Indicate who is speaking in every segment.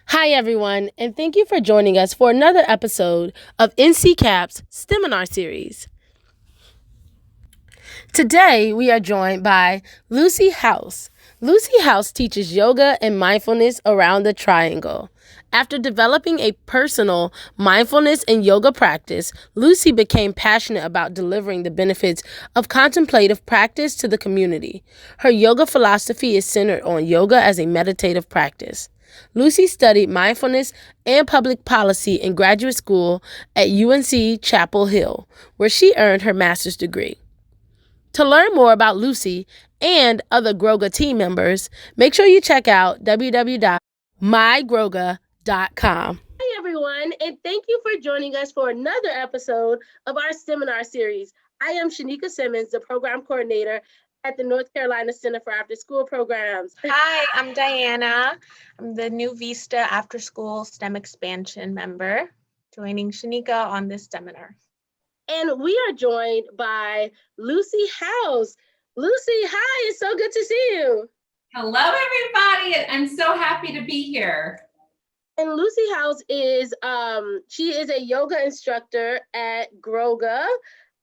Speaker 1: Hi, everyone, and thank you for joining us for another episode of NCCAP's STEMinar series. Today, we are joined by Lucy House. Lucy House teaches yoga and mindfulness around the triangle. After developing a personal mindfulness and yoga practice, Lucy became passionate about delivering the benefits of contemplative practice to the community. Her yoga philosophy is centered on yoga as a meditative practice. Lucy studied mindfulness and public policy in graduate school at UNC Chapel Hill, where she earned her master's degree. To learn more about Lucy and other Growga team members, make sure you check out www.mygrowga.com. Hi, everyone, and thank you for joining us for another episode of our seminar series. I am Shanika Simmons, the program coordinator at the North Carolina Center for Afterschool Programs.
Speaker 2: Hi, I'm Diana. I'm the New Vista After School STEM Expansion member, joining Shanika on this seminar.
Speaker 1: And we are joined by Lucy House. Lucy, hi, it's so good to see you.
Speaker 3: Hello, everybody. I'm so happy to be here.
Speaker 1: And Lucy House is she is a yoga instructor at Growga.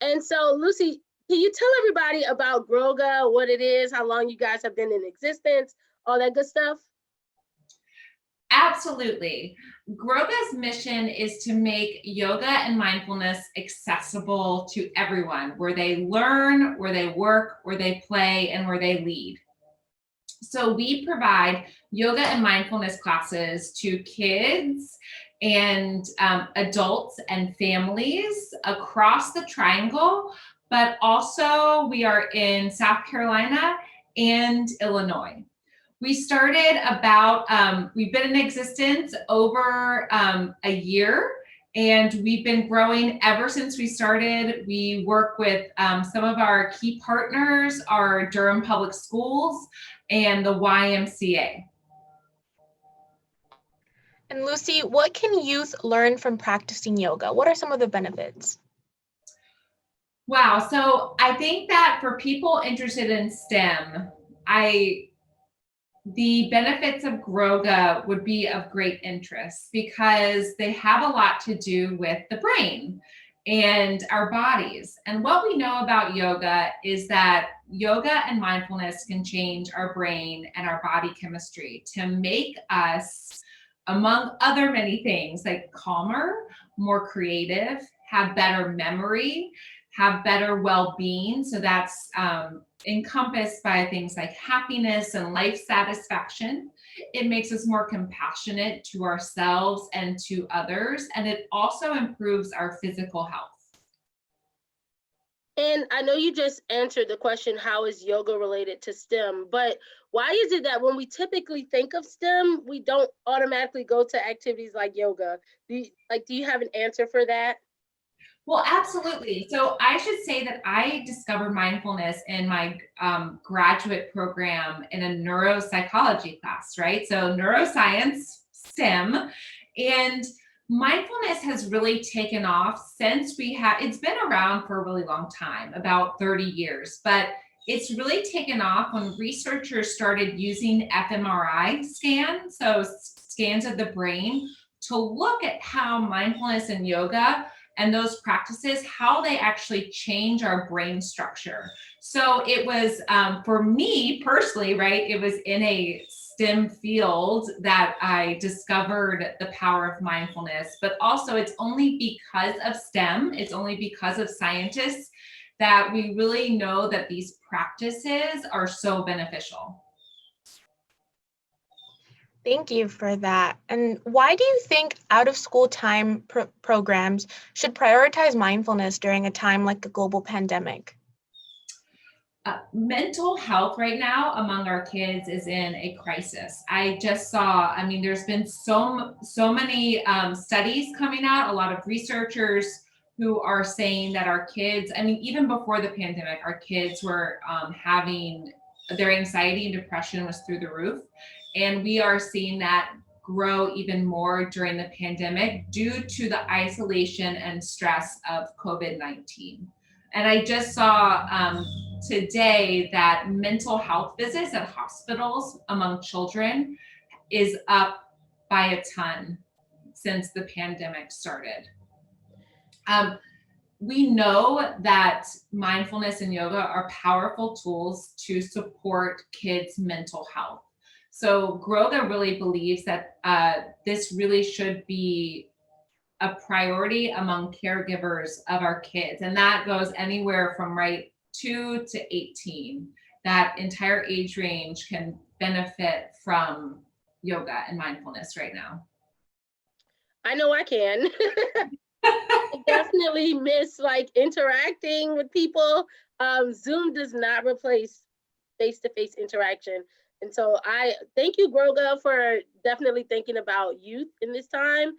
Speaker 1: And so Lucy, can you tell everybody about Growga, what it is, how long you guys have been in existence, all that good stuff?
Speaker 3: Absolutely. Growga's mission is to make yoga and mindfulness accessible to everyone, where they learn, where they work, where they play, and where they lead. So we provide yoga and mindfulness classes to kids and adults and families across the triangle, but also we are in South Carolina and Illinois. We started we've been in existence over a year, and we've been growing ever since we started. We work with some of our key partners, our Durham Public Schools and the YMCA.
Speaker 2: And Lucy, what can youth learn from practicing yoga? What are some of the benefits?
Speaker 3: Wow, so I think that for people interested in STEM, the benefits of Growga would be of great interest because they have a lot to do with the brain and our bodies. And what we know about yoga is that yoga and mindfulness can change our brain and our body chemistry to make us, among other many things, like calmer, more creative, have better memory, have better well-being. So that's encompassed by things like happiness and life satisfaction. It makes us more compassionate to ourselves and to others, and it also improves our physical health.
Speaker 1: And I know you just answered the question, how is yoga related to STEM? But why is it that when we typically think of STEM, we don't automatically go to activities like yoga? Do you have an answer for that?
Speaker 3: Well, absolutely. So I should say that I discovered mindfulness in my graduate program in a neuropsychology class, right? So neuroscience, STEM, and mindfulness has really taken off since it's been around for a really long time, about 30 years, but it's really taken off when researchers started using fMRI scans, so scans of the brain, to look at how mindfulness and yoga and those practices, how they actually change our brain structure. So it was, for me personally, right, it was in a STEM field that I discovered the power of mindfulness, but also it's only because of STEM, it's only because of scientists that we really know that these practices are so beneficial.
Speaker 2: Thank you for that. And why do you think out of school time programs should prioritize mindfulness during a time like a global pandemic?
Speaker 3: Mental health right now among our kids is in a crisis. I just saw, there's been so many studies coming out, a lot of researchers who are saying that our kids, even before the pandemic, our kids were having their anxiety and depression was through the roof. And we are seeing that grow even more during the pandemic due to the isolation and stress of COVID-19. And I just saw today that mental health visits at hospitals among children is up by a ton since the pandemic started. We know that mindfulness and yoga are powerful tools to support kids' mental health. So Growga really believes that this really should be a priority among caregivers of our kids. And that goes anywhere from 2 to 18. That entire age range can benefit from yoga and mindfulness right now.
Speaker 1: I know I can. I definitely miss interacting with people. Zoom does not replace face-to-face interaction. And so I thank you, Growga, for definitely thinking about youth in this time,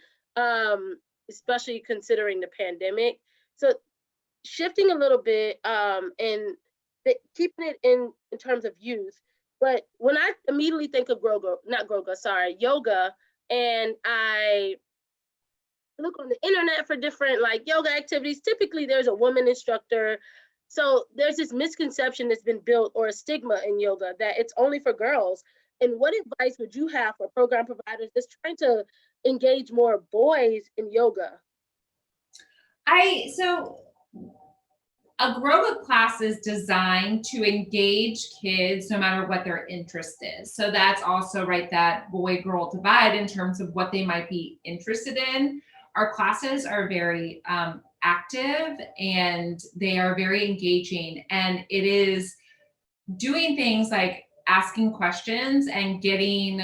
Speaker 1: especially considering the pandemic. So shifting a little bit and keeping it in terms of youth, but when I immediately think of yoga, and I look on the internet for different yoga activities, typically there's a woman instructor. So there's this misconception that's been built, or a stigma in yoga, that it's only for girls. And what advice would you have for program providers that's trying to engage more boys in yoga?
Speaker 3: So a Growga class is designed to engage kids no matter what their interest is. So that's also that boy-girl divide in terms of what they might be interested in. Our classes are very active and they are very engaging. And it is doing things like asking questions and getting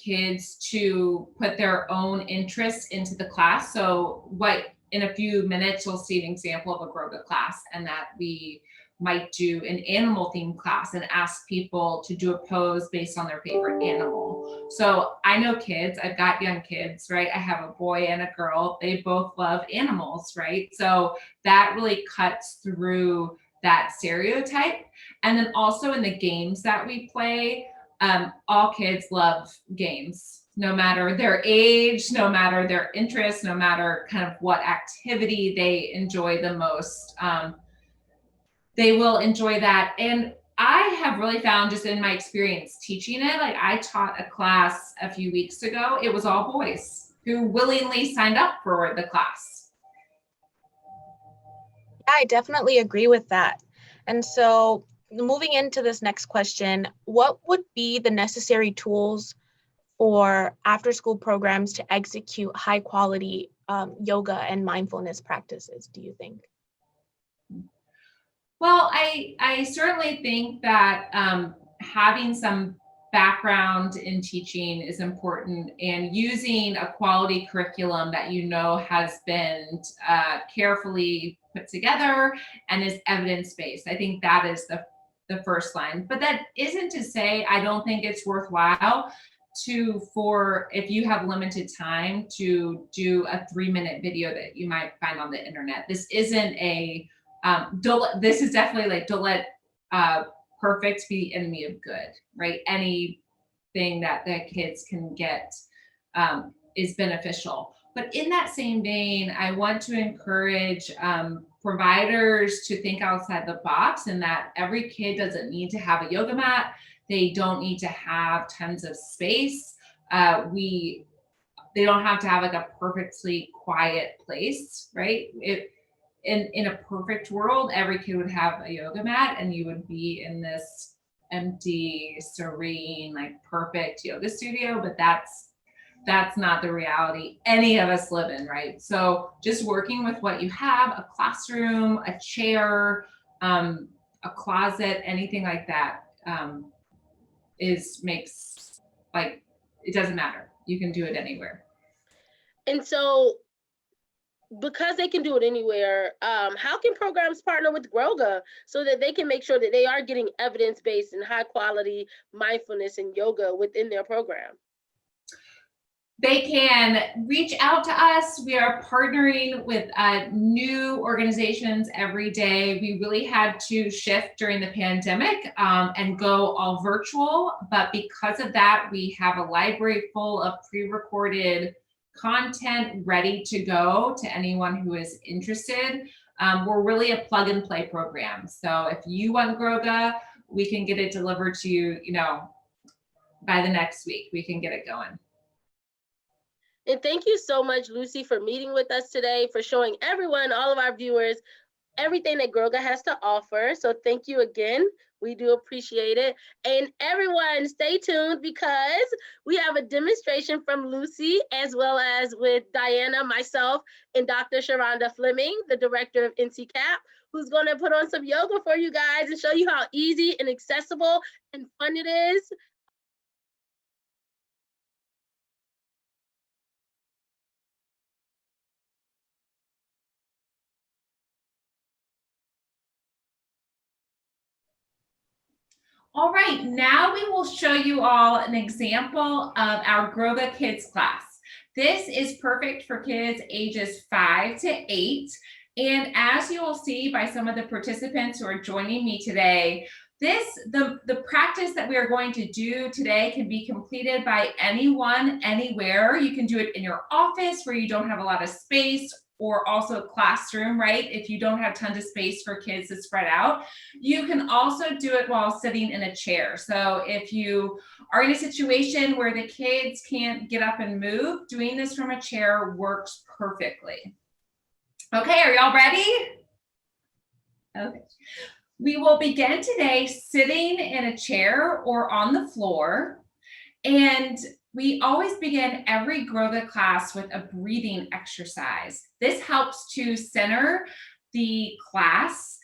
Speaker 3: kids to put their own interests into the class. So in a few minutes, you'll see an example of a Growga class, and that we might do an animal themed class and ask people to do a pose based on their favorite animal. So I know kids, I've got young kids, right? I have a boy and a girl. They both love animals, right? So that really cuts through that stereotype. And then also in the games that we play, all kids love games, no matter their age, no matter their interest, no matter kind of what activity they enjoy the most. They will enjoy that. And I have really found, just in my experience teaching it, I taught a class a few weeks ago. It was all boys who willingly signed up for the class.
Speaker 2: Yeah, I definitely agree with that. And so moving into this next question, what would be the necessary tools for after-school programs to execute high-quality yoga and mindfulness practices, do you think?
Speaker 3: Well, I certainly think that having some background in teaching is important, and using a quality curriculum that has been carefully put together and is evidence-based. I think that is the first line. But that isn't to say I don't think it's worthwhile if you have limited time, to do a 3-minute video that you might find on the internet. This isn't this is definitely don't let perfect be the enemy of good, right? Anything that the kids can get is beneficial. But in that same vein, I want to encourage providers to think outside the box, and that every kid doesn't need to have a yoga mat. They don't need to have tons of space. They don't have to have a perfectly quiet place, right? In a perfect world, every kid would have a yoga mat, and you would be in this empty, serene, perfect yoga studio. But that's not the reality any of us live in, right? So just working with what you have, a classroom, a chair, a closet, anything like that, it doesn't matter. You can do it anywhere.
Speaker 1: And so, because they can do it anywhere, how can programs partner with Growga so that they can make sure that they are getting evidence-based and high-quality mindfulness and yoga within their program?
Speaker 3: They can reach out to us. We are partnering with new organizations every day. We really had to shift during the pandemic and go all virtual. But because of that, we have a library full of pre-recorded content ready to go to anyone who is interested. We're really a plug and play program. So if you want Growga, we can get it delivered to you, by the next week. We can get it going.
Speaker 1: And thank you so much, Lucy, for meeting with us today, for showing everyone, all of our viewers, everything that Growga has to offer. So thank you again. We do appreciate it. And everyone, stay tuned because we have a demonstration from Lucy, as well as with Diana, myself, and Dr. Sharonda Fleming, the director of NCCAP, who's going to put on some yoga for you guys and show you how easy and accessible and fun it is.
Speaker 3: All right, now we will show you all an example of our Growga Kids class. This is perfect for kids ages 5 to 8. And as you will see by some of the participants who are joining me today, the practice that we are going to do today can be completed by anyone, anywhere. You can do it in your office where you don't have a lot of space, or also classroom, right? If you don't have tons of space for kids to spread out. You can also do it while sitting in a chair. So if you are in a situation where the kids can't get up and move, doing this from a chair works perfectly. Okay, are y'all ready? Okay. We will begin today sitting in a chair or on the floor. And we always begin every Growga class with a breathing exercise. This helps to center the class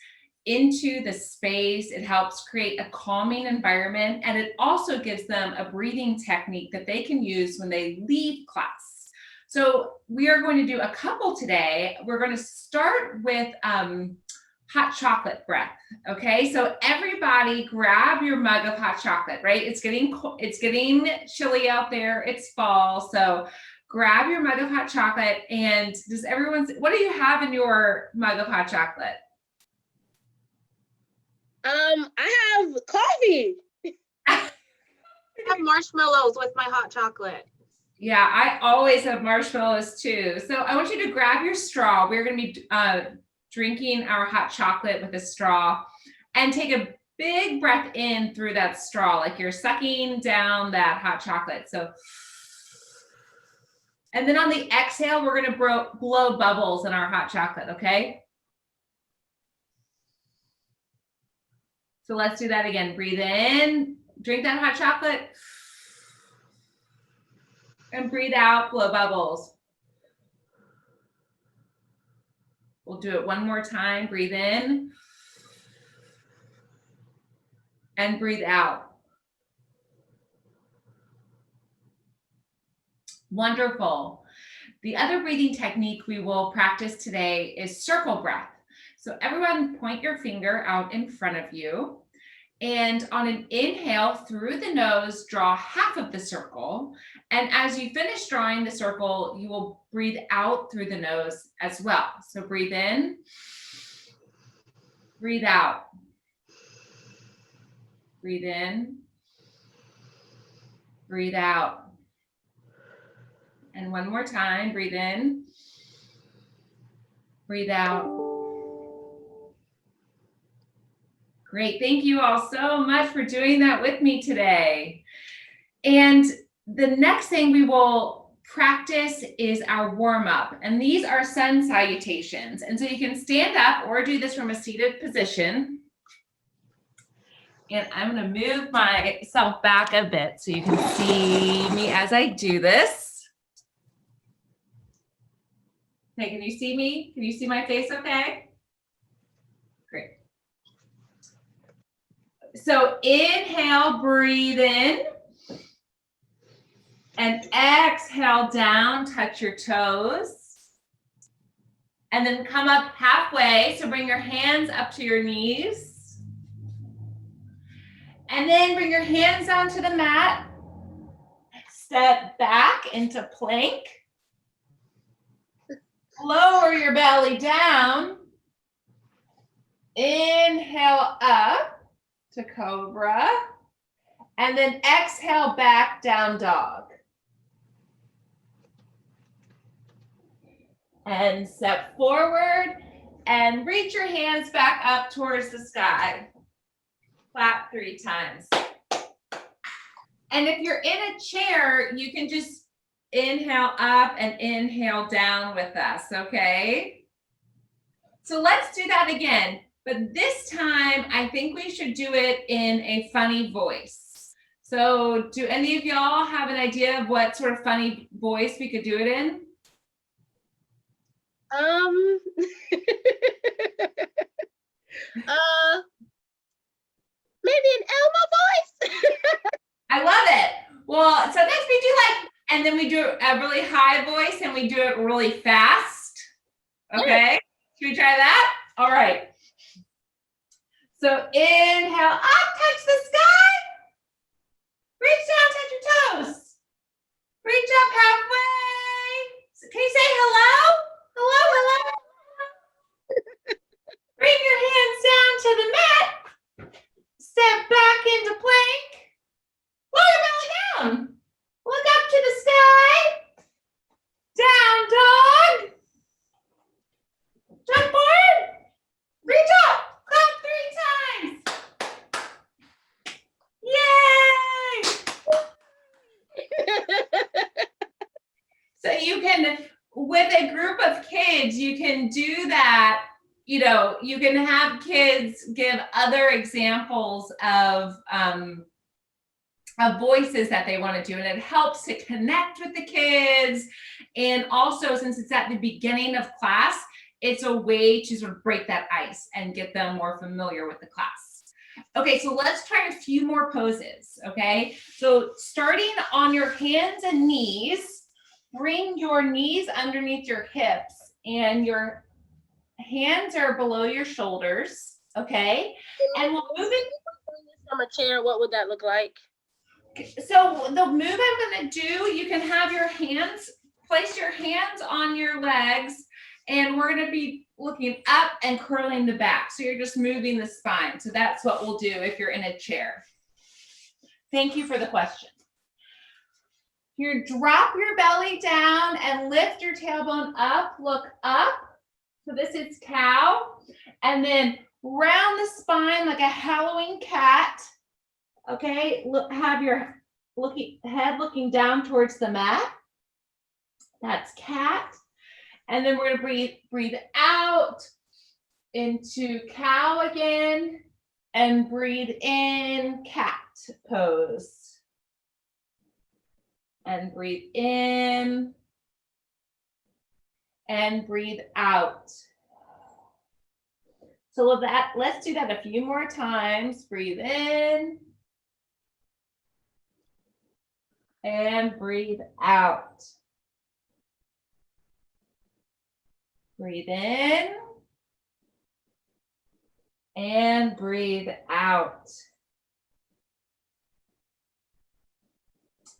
Speaker 3: into the space. It helps create a calming environment, and it also gives them a breathing technique that they can use when they leave class. So we are going to do a couple today. We're going to start with hot chocolate breath. Okay, so everybody grab your mug of hot chocolate, right? It's getting chilly out there. It's fall, so grab your mug of hot chocolate. And does everyone, what do you have in your mug of hot chocolate?
Speaker 1: I have coffee.
Speaker 2: I have marshmallows with my hot chocolate.
Speaker 3: Yeah, I always have marshmallows too. So I want you to grab your straw. We're going to be drinking our hot chocolate with a straw, and take a big breath in through that straw, like you're sucking down that hot chocolate. So, and then on the exhale, we're going to blow bubbles in our hot chocolate, okay? So let's do that again. Breathe in, drink that hot chocolate, and breathe out, blow bubbles. We'll do it one more time. Breathe in and breathe out. Wonderful. The other breathing technique we will practice today is circle breath. So everyone point your finger out in front of you, and on an inhale through the nose, draw half of the circle. And as you finish drawing the circle, you will breathe out through the nose as well. So breathe in, breathe out. Breathe in, breathe out. And one more time, breathe in, breathe out. Great, thank you all so much for doing that with me today. And the next thing we will practice is our warm-up. And these are sun salutations. And so you can stand up or do this from a seated position. And I'm gonna move myself back a bit so you can see me as I do this. Okay, can you see me? Can you see my face okay? Great. So inhale, breathe in. And exhale down, touch your toes. And then come up halfway. So bring your hands up to your knees. And then bring your hands down to the mat. Step back into plank. Lower your belly down. Inhale up to cobra. And then exhale back, down dog. And step forward and reach your hands back up towards the sky. Clap 3 times. And if you're in a chair, you can just Inhale up and inhale down with us, okay? So let's do that again. But this time, I think we should do it in a funny voice. So do any of y'all have an idea of what sort of funny voice we could do it in?
Speaker 1: Maybe an Elmo voice.
Speaker 3: I love it. Well, sometimes we do like, and then we do a really high voice and we do it really fast. Okay, should we try that? All right. So inhale up, touch the sky. Reach down, touch your toes. Reach up halfway. Can you say hello? Hello, hello. Bring your hands down to the mat. Step back into plank. Lower belly down. Look up to the sky. Down dog. Jump forward. Reach up. Clap 3 times. Yay! So you can, with a group of kids, you can do that. You know, you can have kids give other examples of voices that they want to do, and it helps to connect with the kids. And also, since it's at the beginning of class, it's a way to sort of break that ice and get them more familiar with the class. Okay, so let's try a few more poses, okay? So starting on your hands and knees, bring your knees underneath your hips and your hands are below your shoulders, okay? And we'll move it
Speaker 1: from a chair. What would that look like?
Speaker 3: So the move I'm going to do, you can have your hands, place your hands on your legs, and we're going to be looking up and curling the back. So you're just moving the spine. So that's what we'll do if you're in a chair. Thank you for the question. You drop your belly down and lift your tailbone up, look up. So this is cow. And then round the spine like a Halloween cat. Okay, look, have your head looking down towards the mat. That's cat. And then we're gonna breathe out into cow again and breathe in cat pose. And breathe in and breathe out. So with that, let's do that a few more times. Breathe in. And breathe out. Breathe in. And breathe out.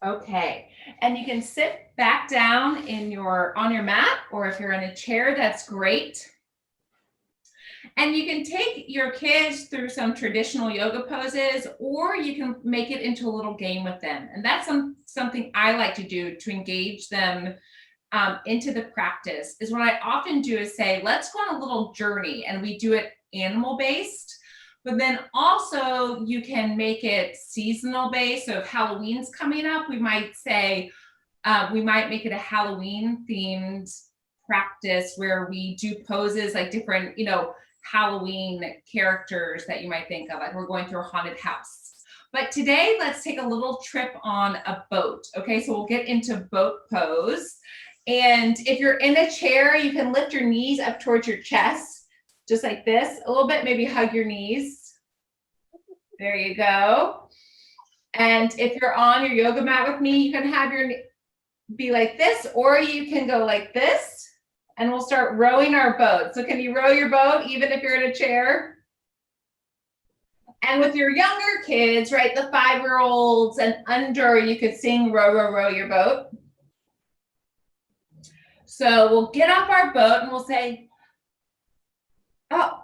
Speaker 3: Okay, and you can sit back down on your mat, or if you're in a chair, that's great. And you can take your kids through some traditional yoga poses, or you can make it into a little game with them. And that's something I like to do to engage them into the practice. Is what I often do is say, let's go on a little journey, and we do it animal-based. But then also you can make it seasonal based. So if Halloween's coming up, we might say, we might make it a Halloween themed practice where we do poses like different, Halloween characters that you might think of, like we're going through a haunted house. But today, let's take a little trip on a boat. Okay, so we'll get into boat pose. And if you're in a chair, you can lift your knees up towards your chest. Just like this, a little bit, maybe hug your knees. There you go. And if you're on your yoga mat with me, you can have your be like this, or you can go like this, and we'll start rowing our boat. So can you row your boat even if you're in a chair? And with your younger kids, right, the 5-year-olds and under, you could sing row, row, row your boat. So we'll get off our boat and we'll say, oh,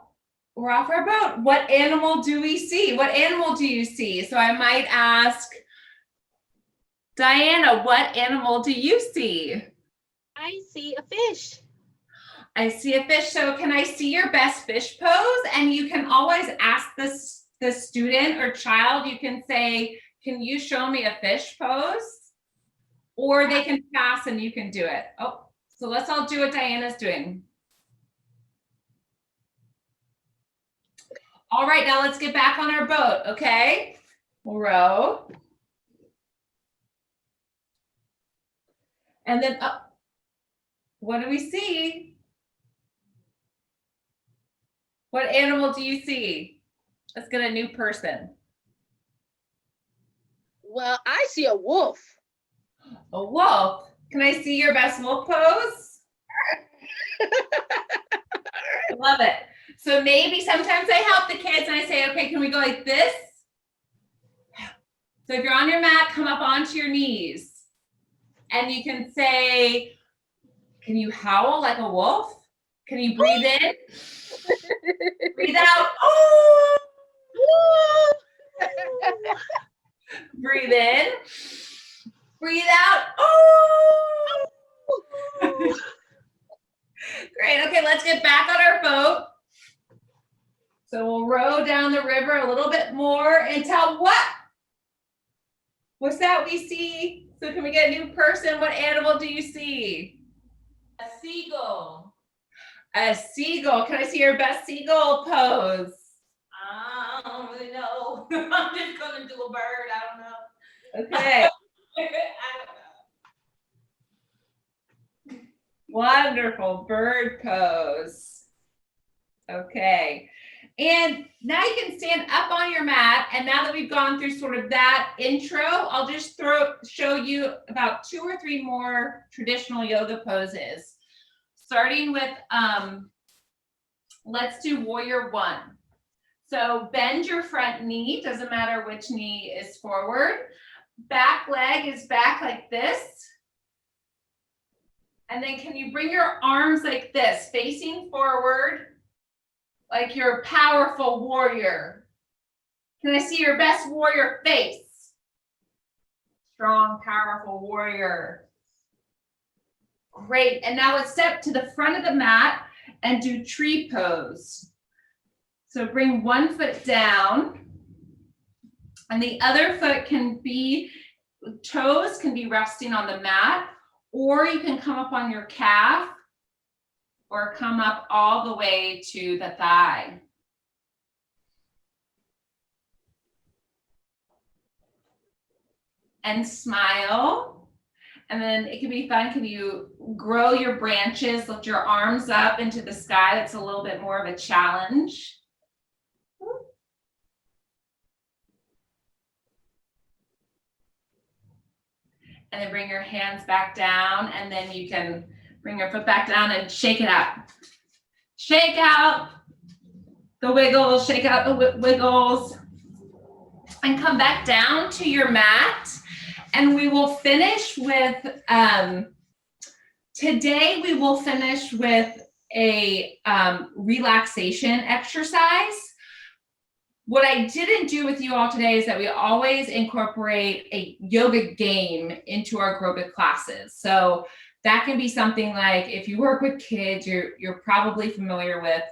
Speaker 3: we're off our boat. What animal do we see? What animal do you see? So I might ask, Diana, what animal do you see?
Speaker 2: I see a fish.
Speaker 3: I see a fish. So can I see your best fish pose? And you can always ask the student or child, you can say, can you show me a fish pose? or they can pass and you can do it. Oh, so let's all do what Diana's doing. All right, now let's get back on our boat, okay? We'll row. And then up. What do we see? What animal do you see? Let's get a new person.
Speaker 1: Well, I see a wolf.
Speaker 3: A wolf. Can I see your best wolf pose? I love it. So maybe sometimes I help the kids and I say, okay, can we go like this? So if you're on your mat, come up onto your knees. And you can say, can you howl like a wolf? Can you breathe in? Breathe out. Oh! Breathe in. Breathe out. Oh! Great. Okay, let's get back on our boat. So we'll row down the river a little bit more until what? What's that we see? So can we get a new person? What animal do you see?
Speaker 4: A seagull.
Speaker 3: A seagull. Can I see your best seagull pose?
Speaker 4: I don't really know. I'm just gonna do a bird. I don't know.
Speaker 3: Okay.
Speaker 4: I don't know.
Speaker 3: Wonderful. Bird pose. Okay. And now you can stand up on your mat. And now that we've gone through sort of that intro, I'll just show you about 2 or 3 more traditional yoga poses. Starting with, let's do warrior 1. So bend your front knee, doesn't matter which knee is forward. Back leg is back like this. And then can you bring your arms like this, facing forward, like you're a powerful warrior? Can I see your best warrior face? Strong, powerful warrior. Great. And now let's step to the front of the mat and do tree pose. So bring one foot down and the other foot can be, toes can be resting on the mat, or you can come up on your calf or come up all the way to the thigh. And smile. And then it can be fun. Can you grow your branches, lift your arms up into the sky? That's a little bit more of a challenge. And then bring your hands back down, and then you can bring your foot back down and shake it out. Shake out the wiggles, shake out the wiggles, and come back down to your mat. And we will finish with, today we will finish with a relaxation exercise. What I didn't do with you all today is that we always incorporate a yoga game into our Growga classes. So that can be something like, if you work with kids, you're probably familiar with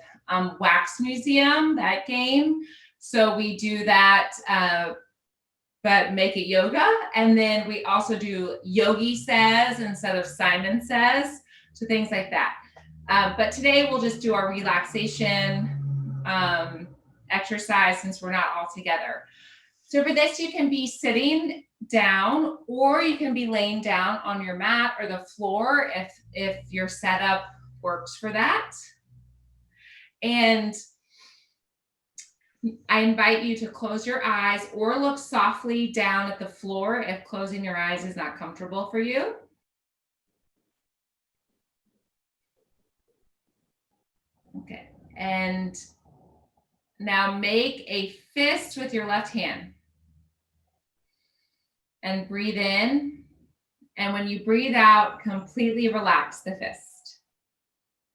Speaker 3: Wax Museum, that game. So we do that, but make it yoga. And then we also do Yogi Says instead of Simon Says. So things like that. But today we'll just do our relaxation exercise since we're not all together. So for this, you can be sitting down, or you can be laying down on your mat or the floor if your setup works for that. And I invite you to close your eyes or look softly down at the floor if closing your eyes is not comfortable for you. Okay, and now make a fist with your left hand and breathe in. And when you breathe out, completely relax the fist.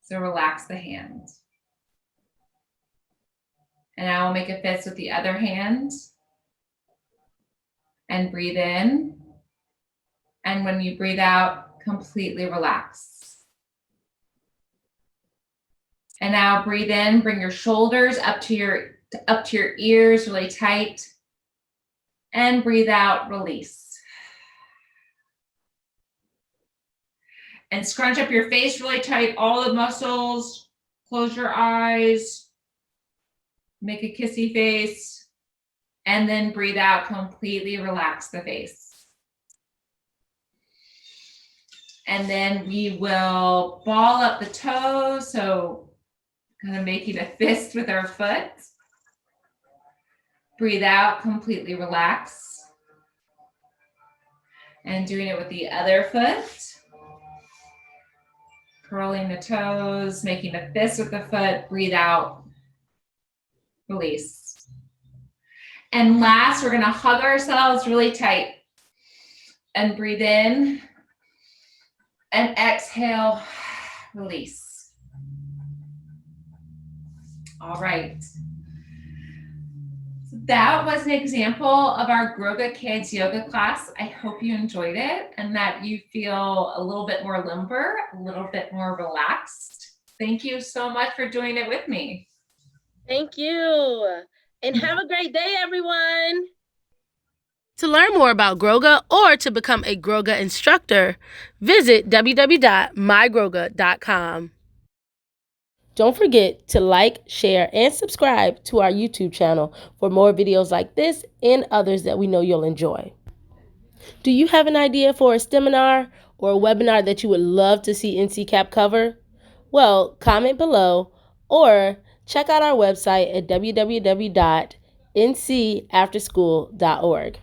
Speaker 3: So relax the hand. And I will make a fist with the other hand and breathe in. And when you breathe out, completely relax. And now breathe in, bring your shoulders up to your ears really tight. And breathe out, release. And scrunch up your face really tight, all the muscles. Close your eyes. Make a kissy face. And then breathe out, completely relax the face. And then we will ball up the toes, so kind of making a fist with our foot. Breathe out, completely relax. And doing it with the other foot. Curling the toes, making a fist with the foot, breathe out, release. And last, we're gonna hug ourselves really tight and breathe in and exhale, release. All right. That was an example of our Growga Kids yoga class. I hope you enjoyed it and that you feel a little bit more limber, a little bit more relaxed. Thank you so much for doing it with me.
Speaker 1: Thank you. And have a great day, everyone. To learn more about Growga or to become a Growga instructor, visit www.mygrowga.com. Don't forget to like, share, and subscribe to our YouTube channel for more videos like this and others that we know you'll enjoy. Do you have an idea for a STEMinar or a webinar that you would love to see NCCAP cover? Well, comment below or check out our website at www.ncafterschool.org.